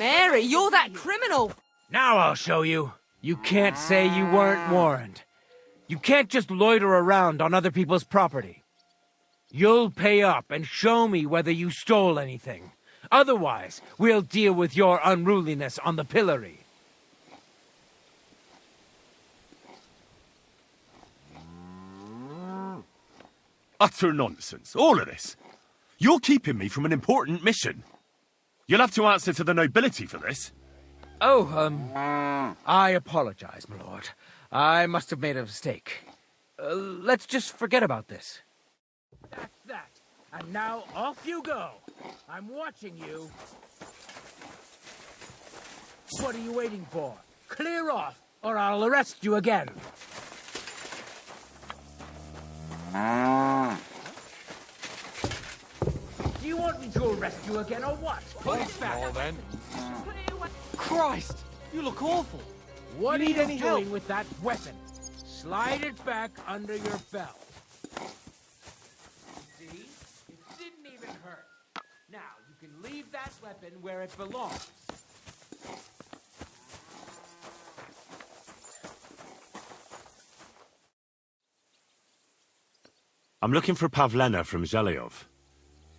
Mary, you're that criminal! Now I'll show you. You can't say you weren't warned. You can't just loiter around on other people's property. You'll pay up and show me whether you stole anything. Otherwise, we'll deal with your unruliness on the pillory. Utter nonsense, all of this. You're keeping me from an important mission. You'll have to answer to the nobility for this. Oh, I apologize, my lord. I must have made a mistake. Let's just forget about this. That's that. And now off you go. I'm watching you. What are you waiting for? Clear off, or I'll arrest you again. Do you want me to arrest you again, or what? Put it back. Well then. Christ, you look awful. What You are need you any doing help? with that weapon? Slide it back under your belt. See? It didn't even hurt. Now, you can leave that weapon where it belongs. I'm looking for Pavlena from Zhelyov.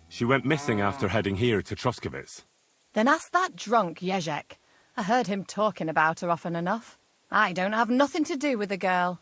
She went missing after heading here to Troskovitz. Then ask that drunk, Jezek. I heard him talking about her often enough. I don't have nothing to do with the girl.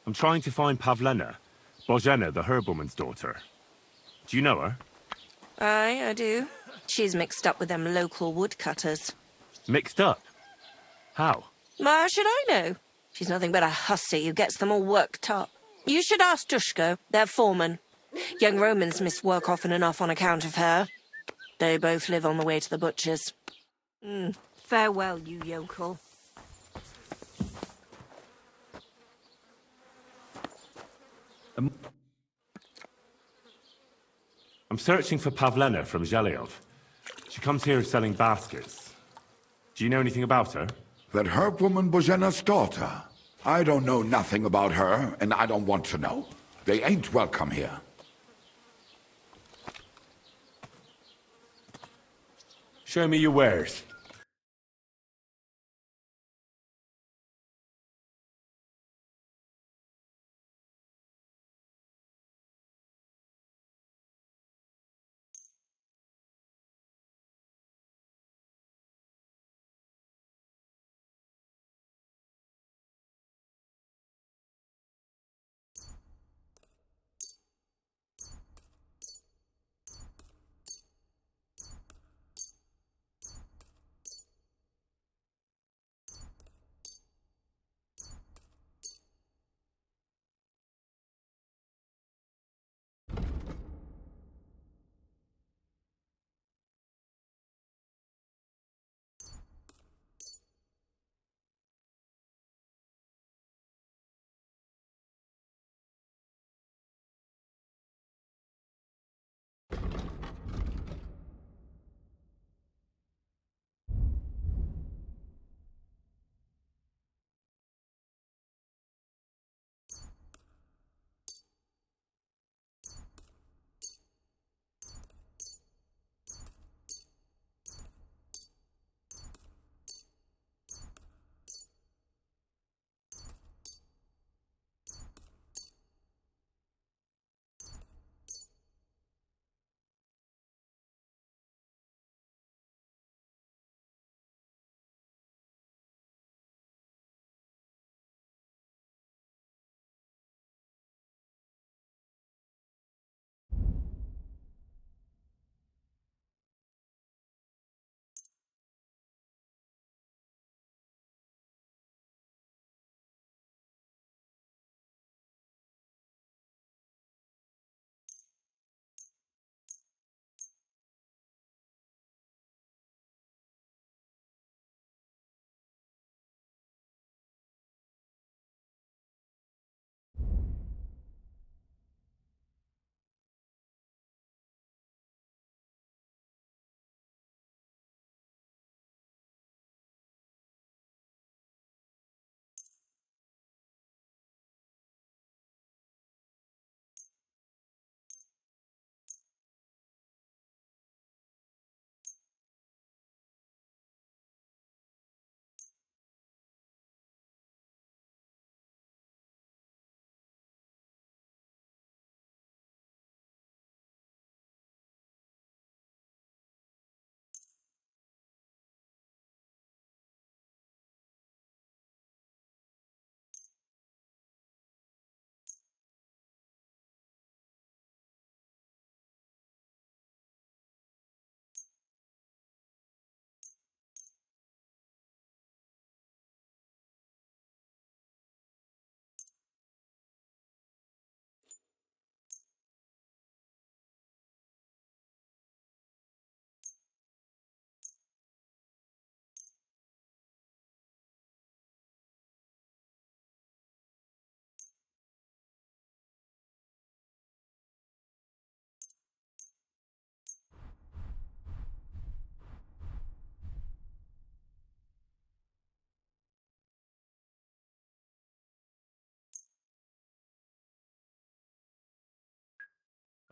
I'm trying to find Pavlena, Bozhena, the herbwoman's daughter. Do you know her? Aye, I do. She's mixed up with them local woodcutters. Mixed up? How? How should I know? She's nothing but a hussy who gets them all worked up. You should ask Dushko, their foreman. Young Romans miss work often enough on account of her. They both live on the way to the butcher's. Farewell, you yokel. I'm searching for Pavlena from Zhelyov. She comes here selling baskets. Do you know anything about her? That herbwoman Bozhena's daughter. I don't know nothing about her, and I don't want to know. They ain't welcome here. Show me your wares.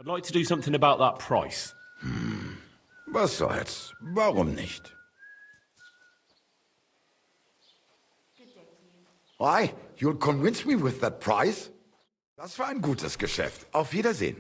I'd like to do something about that price. Was soll's? Warum nicht? Why? You'll convince me with that price? Das war ein gutes Geschäft. Auf Wiedersehen.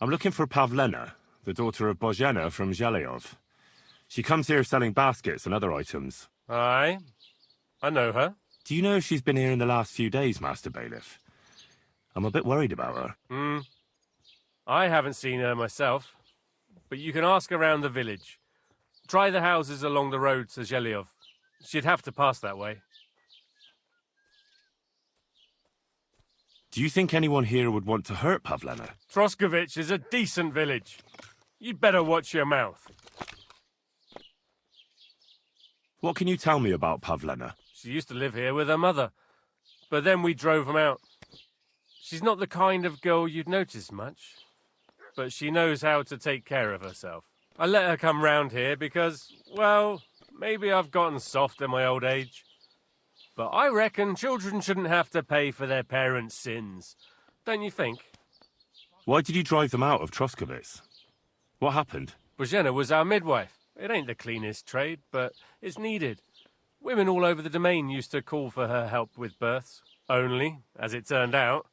I'm looking for Pavlena, the daughter of Bozhena from Zhelyov. She comes here selling baskets and other items. Aye, I know her. Do you know if she's been here in the last few days, Master Bailiff? I'm a bit worried about her. I haven't seen her myself, but you can ask around the village. Try the houses along the road to Zhelyov. She'd have to pass that way. Do you think anyone here would want to hurt Pavlena? Troskovich is a decent village. You'd better watch your mouth. What can you tell me about Pavlena? She used to live here with her mother, but then we drove them out. She's not the kind of girl you'd notice much, but she knows how to take care of herself. I let her come round here because, well, maybe I've gotten soft in my old age. But I reckon children shouldn't have to pay for their parents' sins. Don't you think? Why did you drive them out of Troskovitz? What happened? Bozhena was our midwife. It ain't the cleanest trade, but it's needed. Women all over the domain used to call for her help with births. Only, as it turned out,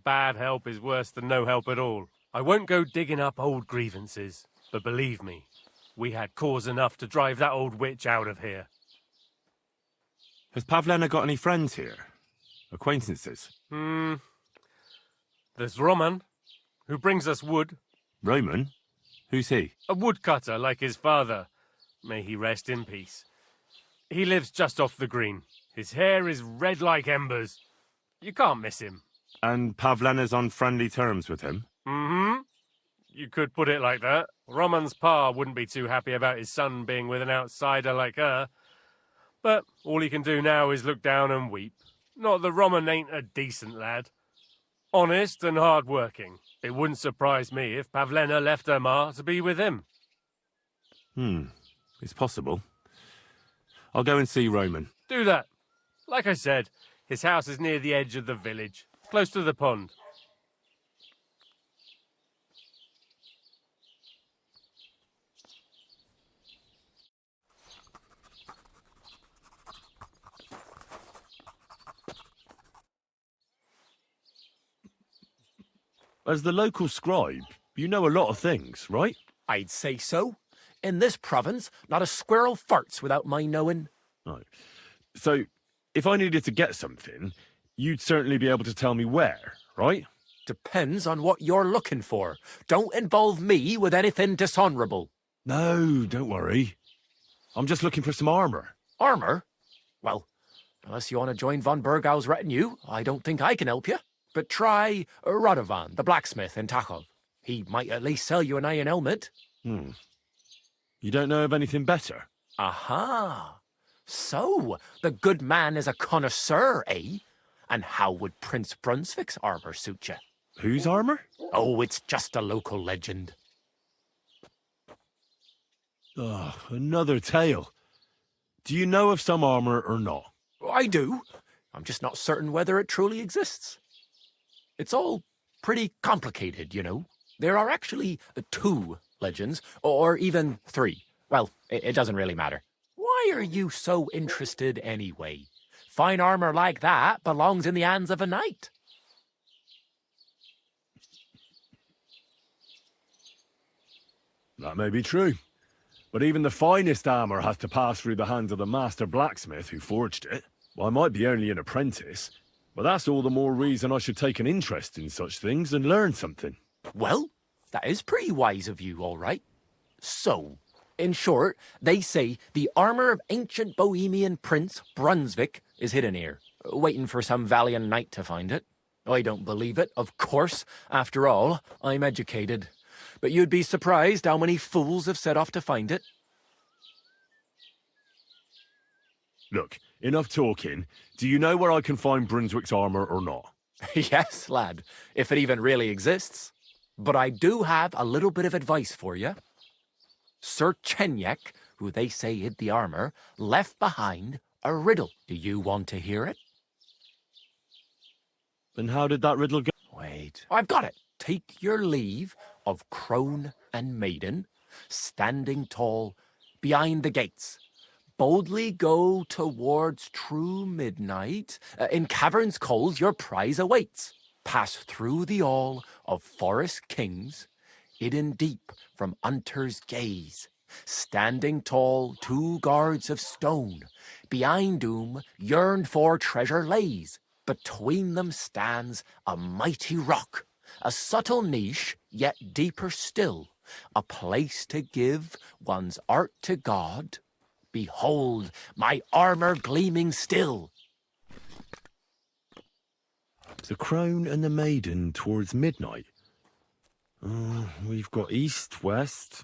bad help is worse than no help at all. I won't go digging up old grievances, but believe me, we had cause enough to drive that old witch out of here. Has Pavlena got any friends here? Acquaintances? There's Roman, who brings us wood. Roman? Who's he? A woodcutter like his father. May he rest in peace. He lives just off the green. His hair is red like embers. You can't miss him. And Pavlena's on friendly terms with him? You could put it like that. Roman's pa wouldn't be too happy about his son being with an outsider like her. But all he can do now is look down and weep. Not that Roman ain't a decent lad. Honest and hard-working. It wouldn't surprise me if Pavlena left her ma to be with him. It's possible. I'll go and see Roman. Do that. Like I said, his house is near the edge of the village, close to the pond. As the local scribe, you know a lot of things, right? I'd say so. In this province, not a squirrel farts without my knowing. Right. So, if I needed to get something, you'd certainly be able to tell me where, right? Depends on what you're looking for. Don't involve me with anything dishonourable. No, don't worry. I'm just looking for some armour. Armour? Well, unless you want to join von Burgau's retinue, I don't think I can help you. But try Radovan, the blacksmith in Tachov. He might at least sell you an iron helmet. You don't know of anything better? Aha! So, the good man is a connoisseur, eh? And how would Prince Brunswick's armour suit you? Whose armour? Oh, it's just a local legend. Oh, another tale. Do you know of some armour or not? I do. I'm just not certain whether it truly exists. It's all pretty complicated, you know. There are actually 2 legends, or even 3. Well, it doesn't really matter. Why are you so interested anyway? Fine armour like that belongs in the hands of a knight. That may be true. But even the finest armour has to pass through the hands of the master blacksmith who forged it. Well, I might be only an apprentice, Well, that's all the more reason I should take an interest in such things and learn something. Well, that is pretty wise of you, all right. So, in short, they say the armour of ancient Bohemian Prince Brunswick is hidden here, waiting for some valiant knight to find it. I don't believe it, of course. After all, I'm educated. But you'd be surprised how many fools have set off to find it. Look, enough talking. Do you know where I can find Brunswick's armour or not? Yes, lad, if it even really exists. But I do have a little bit of advice for you. Sir Chenyek, who they say hid the armour, left behind a riddle. Do you want to hear it? And how did that riddle go? Wait, I've got it. Take your leave of crone and maiden, standing tall behind the gates. Boldly go towards true midnight. In caverns cold your prize awaits. Pass through the all of forest kings, hidden deep from hunter's gaze. Standing tall, 2 guards of stone. Behind whom yearned for treasure lays. Between them stands a mighty rock. A subtle niche, yet deeper still. A place to give one's art to God. Behold, my armour gleaming still. The crone and the maiden towards midnight. We've got east, west,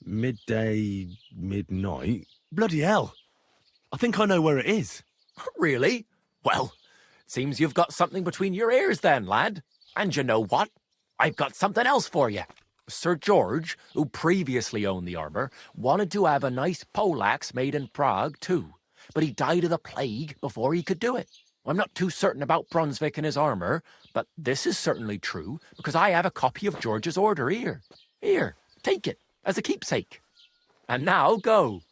midday, midnight. Bloody hell. I think I know where it is. Really? Well, seems you've got something between your ears then, lad. And you know what? I've got something else for you. Sir George, who previously owned the armour, wanted to have a nice poleaxe made in Prague too, but he died of the plague before he could do it. I'm not too certain about Brunswick and his armour, but this is certainly true, because I have a copy of George's order here. Here, take it, as a keepsake. And now, go.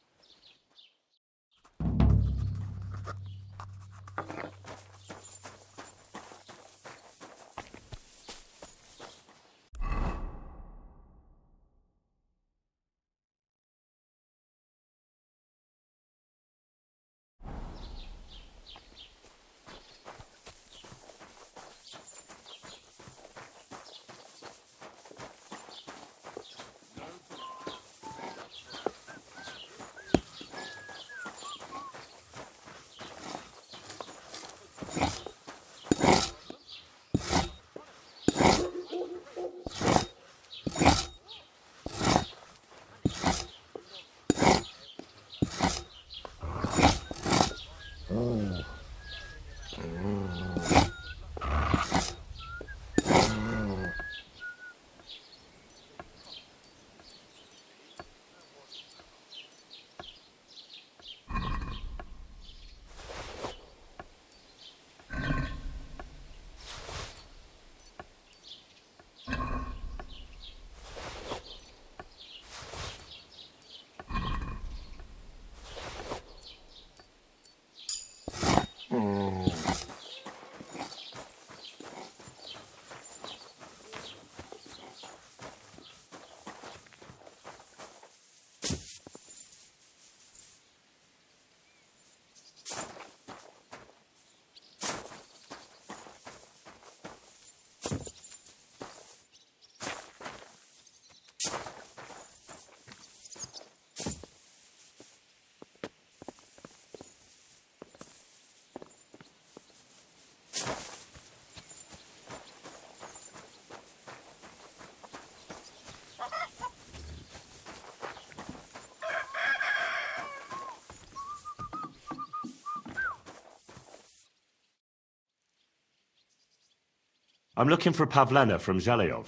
I'm looking for Pavlena from Zhelyov.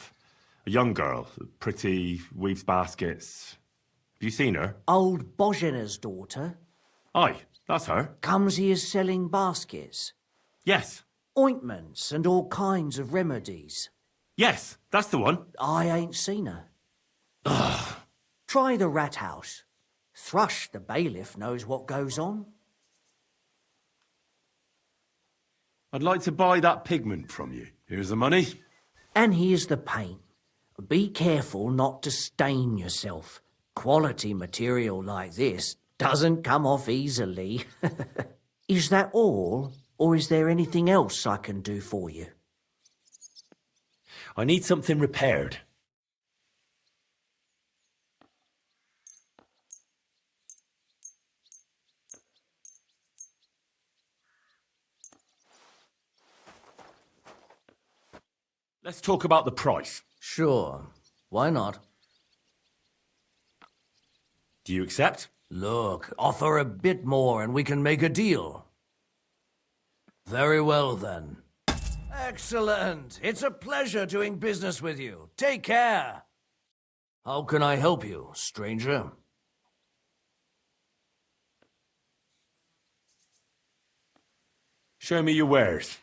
A young girl, pretty, weaves baskets. Have you seen her? Old Bozena's daughter. Aye, that's her. Comes here selling baskets. Yes. Ointments and all kinds of remedies. Yes, that's the one. I ain't seen her. Try the rat house. Thrush, the bailiff, knows what goes on. I'd like to buy that pigment from you. Here's the money. And here's the paint. Be careful not to stain yourself. Quality material like this doesn't come off easily. Is that all, Or is there anything else I can do for you? I need something repaired. Let's talk about the price. Sure. Why not? Do you accept? Look, offer a bit more and we can make a deal. Very well, then. Excellent. It's a pleasure doing business with you. Take care. How can I help you, stranger? Show me your wares.